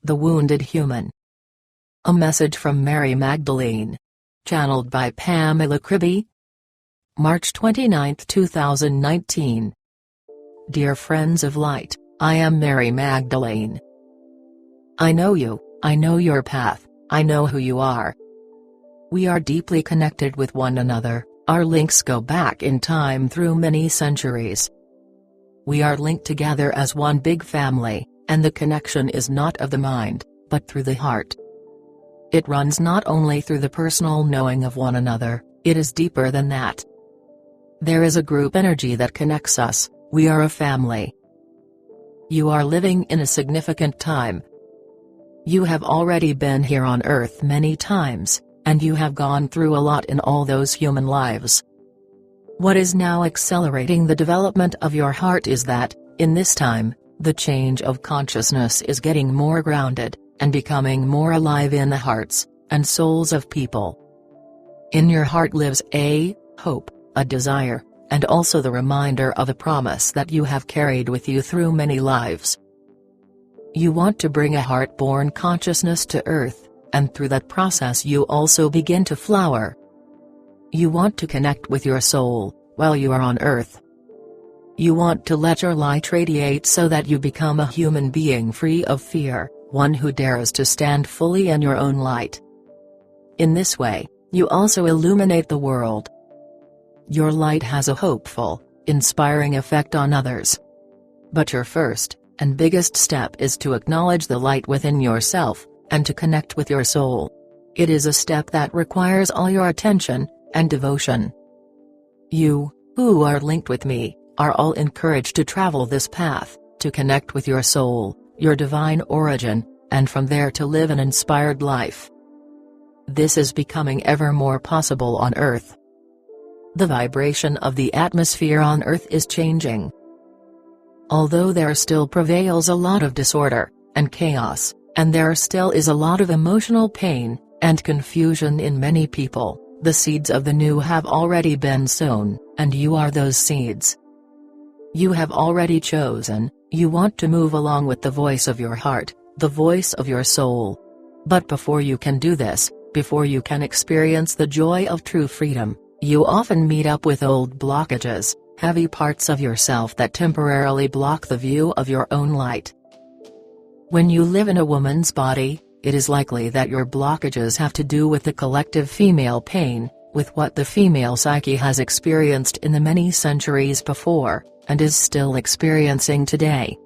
The Wounded Human. A message from Mary Magdalene. Channeled by Pamela Kribbe. March 29, 2019. Dear friends of light, I am Mary Magdalene. I know you, I know your path, I know who you are. We are deeply connected with one another, our links go back in time through many centuries. We are linked together as one big family, and the connection is not of the mind, but through the heart. It runs not only through the personal knowing of one another, it is deeper than that. There is a group energy that connects us, we are a family. You are living in a significant time. You have already been here on Earth many times, and you have gone through a lot in all those human lives. What is now accelerating the development of your heart is that, in this time, the change of consciousness is getting more grounded, and becoming more alive in the hearts and souls of people. In your heart lives a hope, a desire, and also the reminder of a promise that you have carried with you through many lives. You want to bring a heart-born consciousness to Earth, and through that process you also begin to flower. You want to connect with your soul, while you are on Earth. You want to let your light radiate so that you become a human being free of fear, one who dares to stand fully in your own light. In this way, you also illuminate the world. Your light has a hopeful, inspiring effect on others. But your first, and biggest step is to acknowledge the light within yourself, and to connect with your soul. It is a step that requires all your attention, and devotion. You, who are linked with me, are all encouraged to travel this path, to connect with your soul, your divine origin, and from there to live an inspired life. This is becoming ever more possible on Earth. The vibration of the atmosphere on Earth is changing. Although there still prevails a lot of disorder, and chaos, and there still is a lot of emotional pain, and confusion in many people, the seeds of the new have already been sown, and you are those seeds. You have already chosen, you want to move along with the voice of your heart, the voice of your soul. But before you can do this, before you can experience the joy of true freedom, you often meet up with old blockages, heavy parts of yourself that temporarily block the view of your own light. When you live in a woman's body, it is likely that your blockages have to do with the collective female pain, with what the female psyche has experienced in the many centuries before, and is still experiencing today.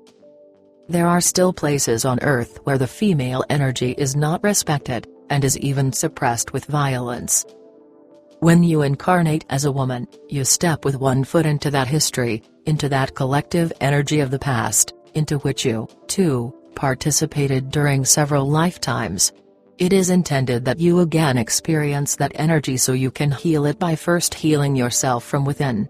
There are still places on Earth where the female energy is not respected, and is even suppressed with violence. When you incarnate as a woman, you step with one foot into that history, into that collective energy of the past, into which you, too, participated during several lifetimes. It is intended that you again experience that energy so you can heal it by first healing yourself from within.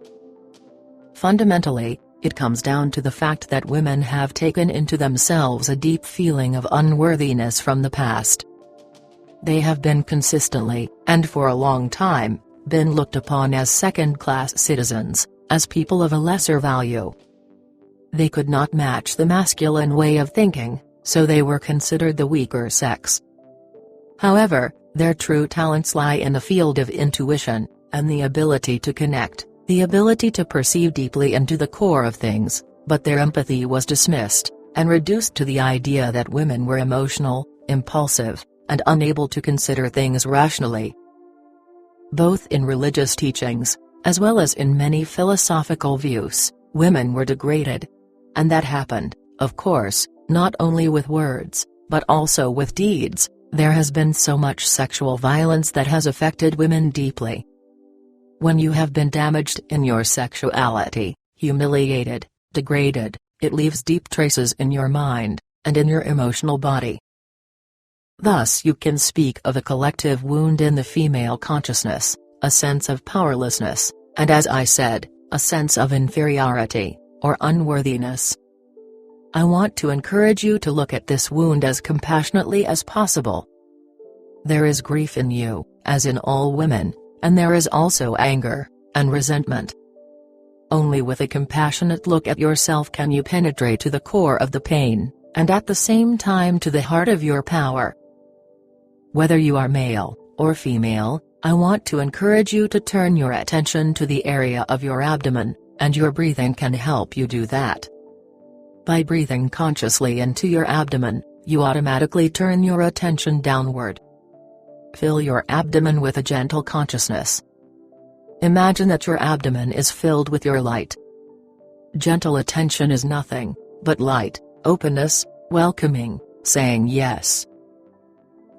Fundamentally, it comes down to the fact that women have taken into themselves a deep feeling of unworthiness from the past. They have been consistently, and for a long time, been looked upon as second-class citizens, as people of a lesser value. They could not match the masculine way of thinking, so they were considered the weaker sex. However, their true talents lie in the field of intuition, and the ability to connect, the ability to perceive deeply into the core of things, but their empathy was dismissed, and reduced to the idea that women were emotional, impulsive, and unable to consider things rationally. Both in religious teachings, as well as in many philosophical views, women were degraded. And that happened, of course, not only with words, but also with deeds. There has been so much sexual violence that has affected women deeply. When you have been damaged in your sexuality, humiliated, degraded, it leaves deep traces in your mind, and in your emotional body. Thus you can speak of a collective wound in the female consciousness, a sense of powerlessness, and as I said, a sense of inferiority, or unworthiness. I want to encourage you to look at this wound as compassionately as possible. There is grief in you, as in all women, and there is also anger, and resentment. Only with a compassionate look at yourself can you penetrate to the core of the pain, and at the same time to the heart of your power. Whether you are male or female, I want to encourage you to turn your attention to the area of your abdomen, and your breathing can help you do that. By breathing consciously into your abdomen, you automatically turn your attention downward. Fill your abdomen with a gentle consciousness. Imagine that your abdomen is filled with your light. Gentle attention is nothing but light, openness, welcoming, saying yes.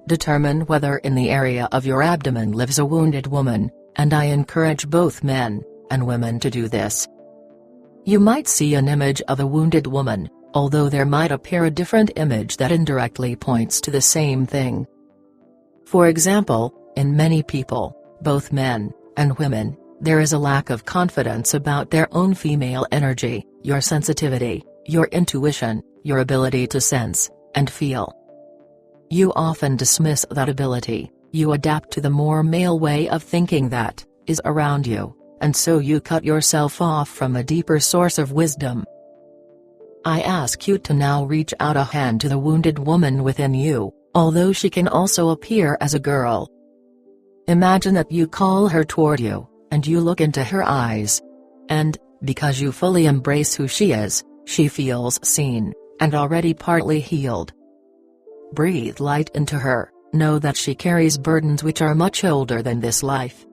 Determine whether in the area of your abdomen lives a wounded woman, and I encourage both men and women to do this. You might see an image of a wounded woman, although there might appear a different image that indirectly points to the same thing. For example, in many people, both men and women, there is a lack of confidence about their own female energy, your sensitivity, your intuition, your ability to sense and feel. You often dismiss that ability, you adapt to the more male way of thinking that is around you, and so you cut yourself off from a deeper source of wisdom. I ask you to now reach out a hand to the wounded woman within you, although she can also appear as a girl. Imagine that you call her toward you, and you look into her eyes. And, because you fully embrace who she is, she feels seen, and already partly healed. Breathe light into her, know that she carries burdens which are much older than this life.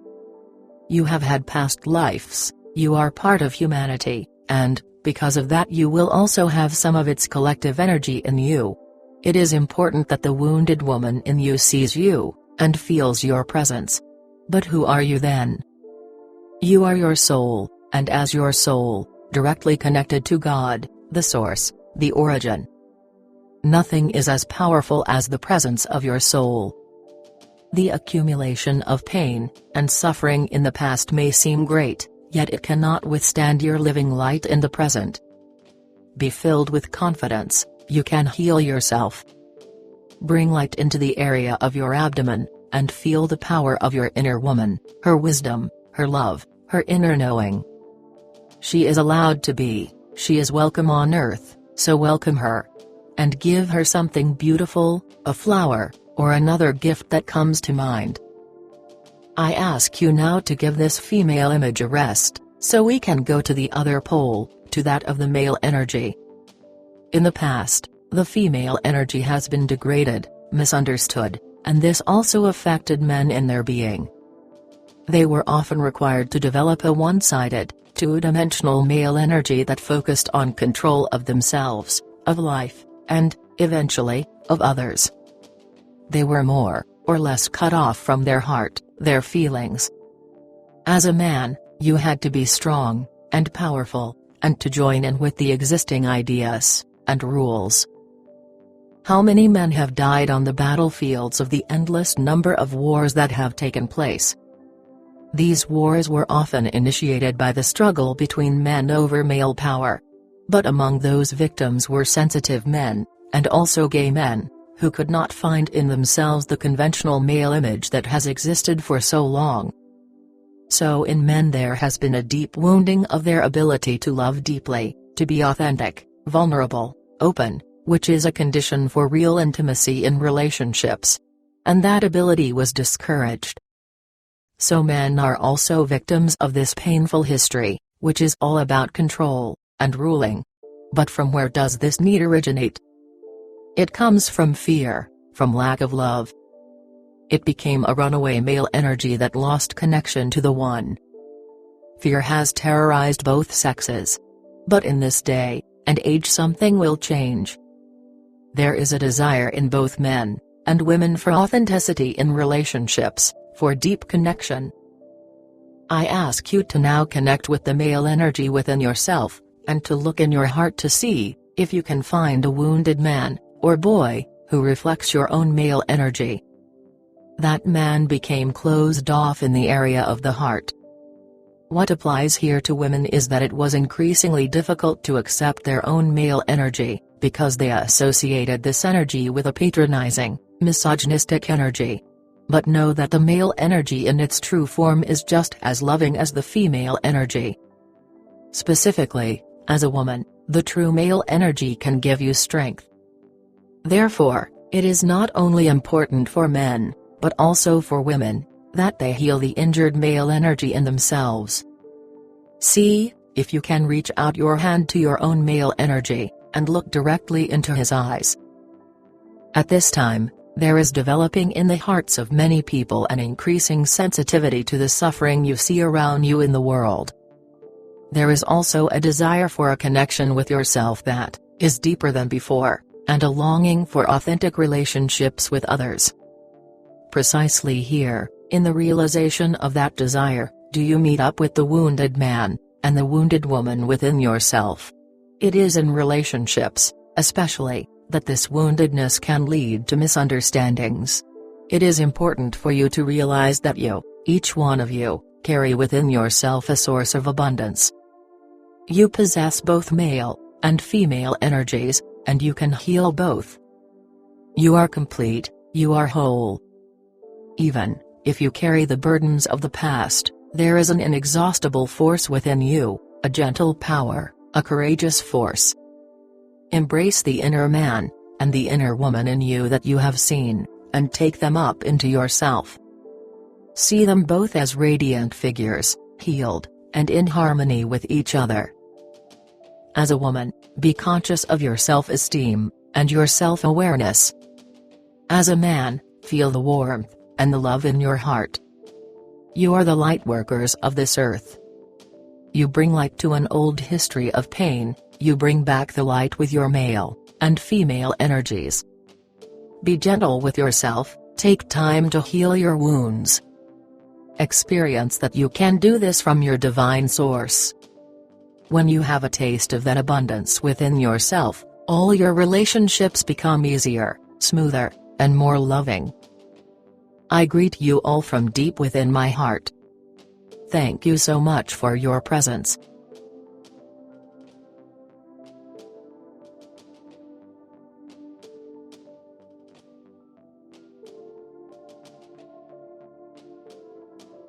You have had past lives, you are part of humanity, and, because of that you will also have some of its collective energy in you. It is important that the wounded woman in you sees you, and feels your presence. But who are you then? You are your soul, and as your soul, directly connected to God, the source, the origin. Nothing is as powerful as the presence of your soul. The accumulation of pain and suffering in the past may seem great, yet it cannot withstand your living light in the present. Be filled with confidence, you can heal yourself. Bring light into the area of your abdomen, and feel the power of your inner woman, her wisdom, her love, her inner knowing. She is allowed to be, she is welcome on earth, so welcome her. And give her something beautiful, a flower, or another gift that comes to mind. I ask you now to give this female image a rest, so we can go to the other pole, to that of the male energy. In the past, the female energy has been degraded, misunderstood, and this also affected men in their being. They were often required to develop a one-sided, two-dimensional male energy that focused on control of themselves, of life, and, eventually, of others. They were more or less cut off from their heart, their feelings. As a man, you had to be strong and powerful, and to join in with the existing ideas and rules. How many men have died on the battlefields of the endless number of wars that have taken place? These wars were often initiated by the struggle between men over male power. But among those victims were sensitive men, and also gay men, who could not find in themselves the conventional male image that has existed for so long. So in men there has been a deep wounding of their ability to love deeply, to be authentic, vulnerable, open, which is a condition for real intimacy in relationships. And that ability was discouraged. So men are also victims of this painful history, which is all about control and ruling. But from where does this need originate? It comes from fear, from lack of love. It became a runaway male energy that lost connection to the one. Fear has terrorized both sexes. But in this day and age something will change. There is a desire in both men and women for authenticity in relationships, for deep connection. I ask you to now connect with the male energy within yourself, and to look in your heart to see if you can find a wounded man or boy who reflects your own male energy. That man became closed off in the area of the heart. What applies here to women is that it was increasingly difficult to accept their own male energy, because they associated this energy with a patronizing, misogynistic energy. But know that the male energy in its true form is just as loving as the female energy. Specifically, as a woman, the true male energy can give you strength. Therefore, it is not only important for men, but also for women, that they heal the injured male energy in themselves. See, if you can reach out your hand to your own male energy, and look directly into his eyes. At this time, there is developing in the hearts of many people an increasing sensitivity to the suffering you see around you in the world. There is also a desire for a connection with yourself that is deeper than before, and a longing for authentic relationships with others. Precisely here, in the realization of that desire, do you meet up with the wounded man and the wounded woman within yourself. It is in relationships, especially, that this woundedness can lead to misunderstandings. It is important for you to realize that you, each one of you, carry within yourself a source of abundance. You possess both male and female energies, and you can heal both. You are complete, you are whole. Even if you carry the burdens of the past, there is an inexhaustible force within you, a gentle power, a courageous force. Embrace the inner man and the inner woman in you that you have seen, and take them up into yourself. See them both as radiant figures, healed, and in harmony with each other. As a woman, be conscious of your self-esteem and your self-awareness. As a man, feel the warmth and the love in your heart. You are the light workers of this earth. You bring light to an old history of pain, you bring back the light with your male and female energies. Be gentle with yourself, take time to heal your wounds. Experience that you can do this from your divine source. When you have a taste of that abundance within yourself, all your relationships become easier, smoother, and more loving. I greet you all from deep within my heart. Thank you so much for your presence.